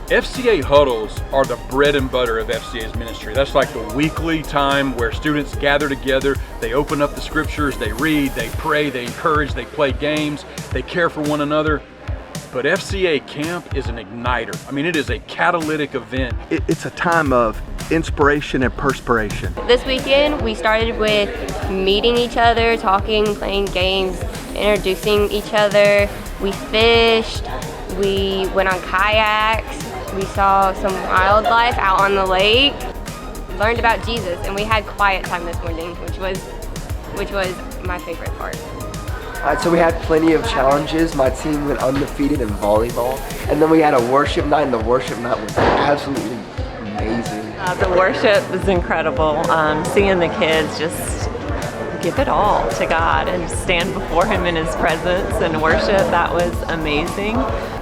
FCA huddles are the bread and butter of FCA's ministry. That's like the weekly time where students gather together, they open up the scriptures, they read, they pray, they encourage, they play games, they care for one another. But FCA Camp is an igniter. I mean, it is a catalytic event. It's a time of inspiration and perspiration. This weekend, we started with meeting each other, talking, playing games, introducing each other. We fished, we went on kayaks, we saw some wildlife out on the lake, learned about Jesus, and we had quiet time this morning, which was my favorite part. Alright, so we had plenty of challenges. My team went undefeated in volleyball. And then we had a worship night, and the worship night was absolutely amazing. The worship was incredible. Seeing the kids just give it all to God and stand before Him in His presence and worship, that was amazing.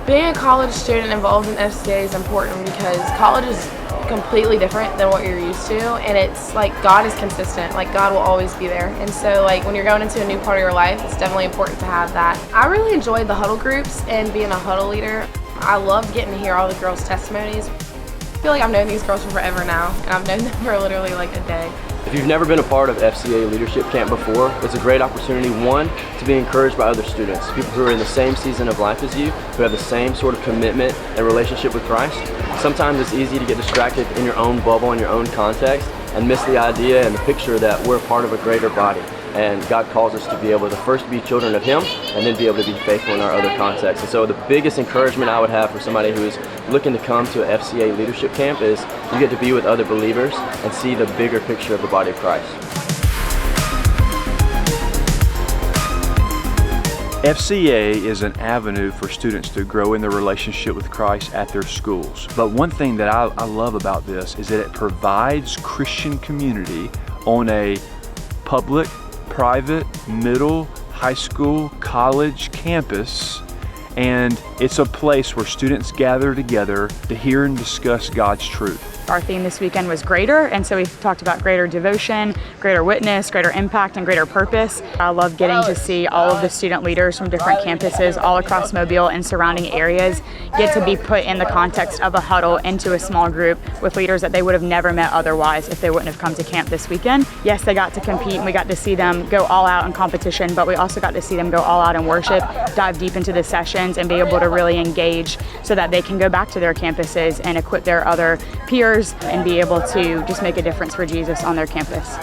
Being a college student involved in FCA is important because college is completely different than what you're used to, and it's like God is consistent, like God will always be there. And so like when you're going into a new part of your life, it's definitely important to have that. I really enjoyed the huddle groups and being a huddle leader. I loved getting to hear all the girls' testimonies. I feel like I've known these girls for forever now, and I've known them for literally like a day. If you've never been a part of FCA Leadership Camp before, it's a great opportunity, one, to be encouraged by other students, people who are in the same season of life as you, who have the same sort of commitment and relationship with Christ. Sometimes it's easy to get distracted in your own bubble, in your own context, and miss the idea and the picture that we're part of a greater body. And God calls us to be able to first be children of Him and then be able to be faithful in our other contexts. And so the biggest encouragement I would have for somebody who is looking to come to an FCA Leadership Camp is you get to be with other believers and see the bigger picture of the body of Christ. FCA is an avenue for students to grow in their relationship with Christ at their schools. But one thing that I love about this is that it provides Christian community on a public, private, middle, high school, college campus, and it's a place where students gather together to hear and discuss God's truth. Our theme this weekend was greater, and so we talked about greater devotion, greater witness, greater impact, and greater purpose. I love getting to see all of the student leaders from different campuses all across Mobile and surrounding areas get to be put in the context of a huddle into a small group with leaders that they would have never met otherwise if they wouldn't have come to camp this weekend. Yes, they got to compete, and we got to see them go all out in competition, but we also got to see them go all out in worship, dive deep into the sessions, and be able to really engage so that they can go back to their campuses and equip their other peers and be able to just make a difference for Jesus on their campus.